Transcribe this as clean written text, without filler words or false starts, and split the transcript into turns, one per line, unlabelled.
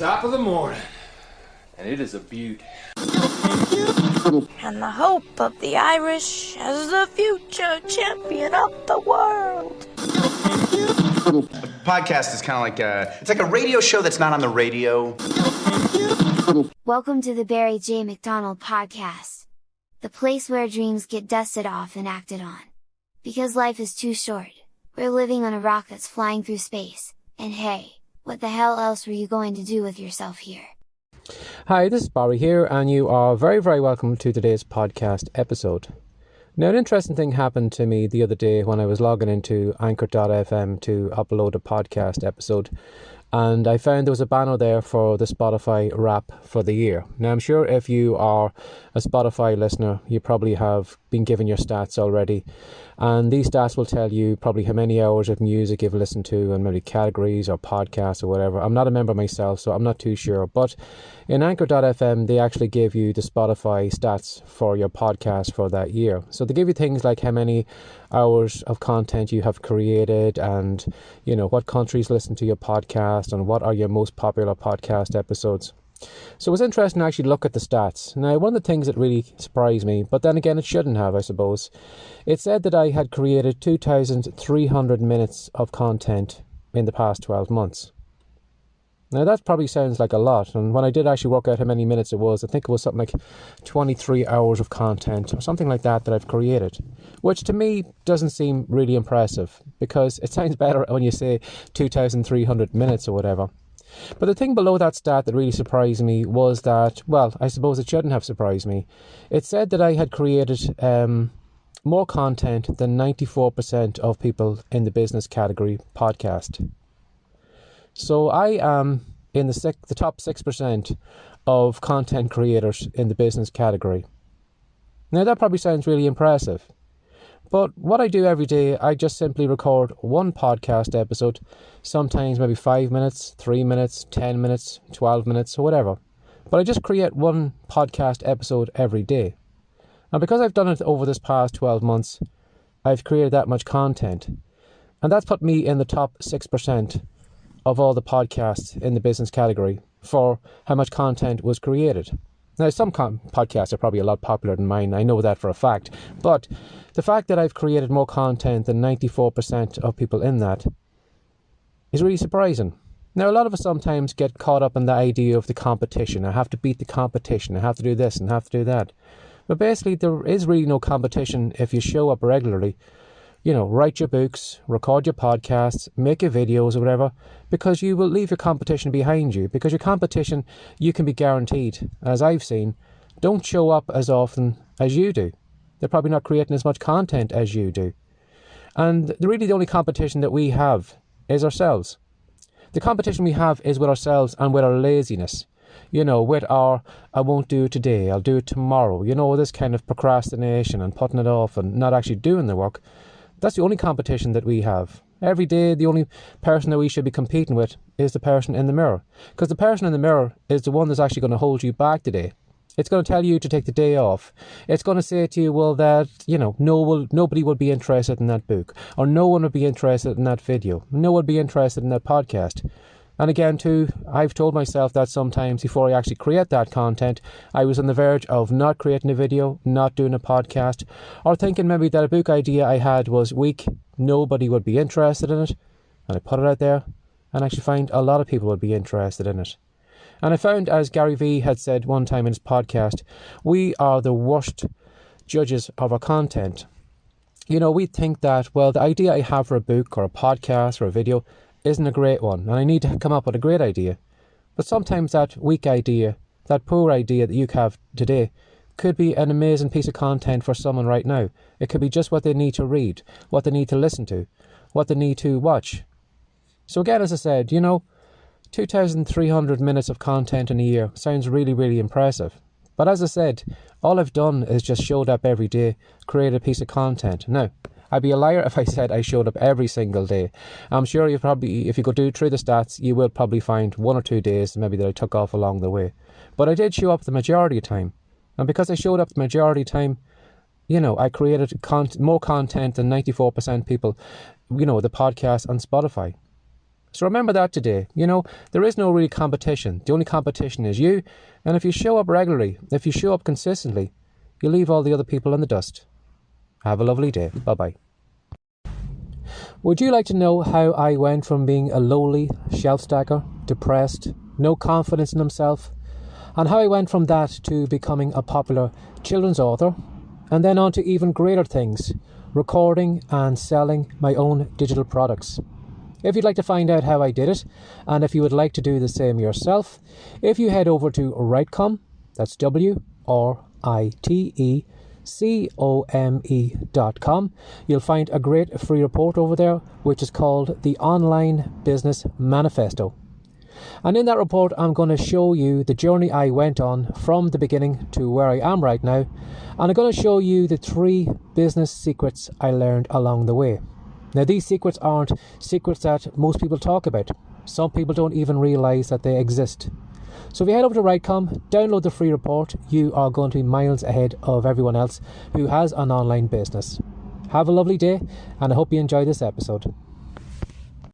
top of the morning, and it is a beaut.
And the hope of the Irish as the future champion of the world.
A podcast is kind of like it's like a radio show that's not on the radio.
Welcome to the Barry J. McDonald podcast. The place where dreams get dusted off and acted on. Because life is too short. We're living on a rock that's flying through space, and hey, what the hell else were you going to do with yourself here?
Hi, this is Barry here, and you are very, very welcome to today's podcast episode. Now, an interesting thing happened to me the other day when I was logging into Anchor.fm to upload a podcast episode, and I found there was a banner there for the Spotify Wrap for the year. Now, I'm sure if you are a Spotify listener, you probably have been given your stats already, and these stats will tell you probably how many hours of music you've listened to and maybe categories or podcasts or whatever. I'm not a member myself, so I'm not too sure, but in Anchor.fm, they actually give you the Spotify stats for your podcast for that year. So they give you things like how many hours of content you have created and, you know, what countries listen to your podcast and what are your most popular podcast episodes. So it was interesting to actually look at the stats. Now, one of the things that really surprised me, but then again it shouldn't have, I suppose, it said that I had created 2,300 minutes of content in the past 12 months. Now that probably sounds like a lot, and when I did actually work out how many minutes it was, I think it was something like 23 hours of content or something like that I've created, which to me doesn't seem really impressive because it sounds better when you say 2,300 minutes or whatever. But the thing below that stat that really surprised me was that, well, I suppose it shouldn't have surprised me. It said that I had created more content than 94% of people in the business category podcast. So I am in the top 6% of content creators in the business category. Now that probably sounds really impressive. But what I do every day, I just simply record one podcast episode, sometimes maybe 5 minutes, 3 minutes, 10 minutes, 12 minutes, or whatever. But I just create one podcast episode every day. And because I've done it over this past 12 months, I've created that much content. And that's put me in the top 6% of all the podcasts in the business category for how much content was created. Now, some podcasts are probably a lot popular than mine. I know that for a fact. But the fact that I've created more content than 94% of people in that is really surprising. Now, a lot of us sometimes get caught up in the idea of the competition. I have to beat the competition. I have to do this and have to do that. But basically, there is really no competition if you show up regularly. You know, write your books, record your podcasts, make your videos or whatever, because you will leave your competition behind you. Because your competition, you can be guaranteed, as I've seen, don't show up as often as you do. They're probably not creating as much content as you do. And really the only competition that we have is ourselves. The competition we have is with ourselves and with our laziness. You know, with our, I won't do it today, I'll do it tomorrow. You know, this kind of procrastination and putting it off and not actually doing the work. That's the only competition that we have. Every day, the only person that we should be competing with is the person in the mirror. Because the person in the mirror is the one that's actually going to hold you back today. It's going to tell you to take the day off. It's going to say to you, well, that, you know, nobody would be interested in that book. Or no one would be interested in that video. No one would be interested in that podcast. And again, too, I've told myself that sometimes before I actually create that content, I was on the verge of not creating a video, not doing a podcast, or thinking maybe that a book idea I had was weak, nobody would be interested in it, and I put it out there, and actually find a lot of people would be interested in it. And I found, as Gary Vee had said one time in his podcast, we are the worst judges of our content. You know, we think that, well, the idea I have for a book or a podcast or a video isn't a great one, and I need to come up with a great idea. But sometimes that weak idea, that poor idea that you have today, could be an amazing piece of content for someone right now. It could be just what they need to read, what they need to listen to, what they need to watch. So again, as I said, you know, 2,300 minutes of content in a year sounds really, really impressive. But as I said, all I've done is just showed up every day, created a piece of content. Now, I'd be a liar if I said I showed up every single day. I'm sure you probably, if you go through the stats, you will probably find 1 or 2 days maybe that I took off along the way. But I did show up the majority of the time. And because I showed up the majority of the time, you know, I created more content than 94% people, you know, the podcast on Spotify. So remember that today. You know, there is no real competition. The only competition is you. And if you show up regularly, if you show up consistently, you leave all the other people in the dust. Have a lovely day. Bye-bye. Would you like to know how I went from being a lowly shelf stacker, depressed, no confidence in himself, and how I went from that to becoming a popular children's author, and then on to even greater things, recording and selling my own digital products? If you'd like to find out how I did it, and if you would like to do the same yourself, if you head over to Writecom, that's WRITECOME.com, you'll find a great free report over there, which is called the Online Business Manifesto. And in that report, I'm going to show you the journey I went on from the beginning to where I am right now. And I'm going to show you the 3 business secrets I learned along the way. Now, these secrets aren't secrets that most people talk about. Some people don't even realise that they exist. So if you head over to Writecom, download the free report, you are going to be miles ahead of everyone else who has an online business. Have a lovely day, and I hope you enjoy this episode.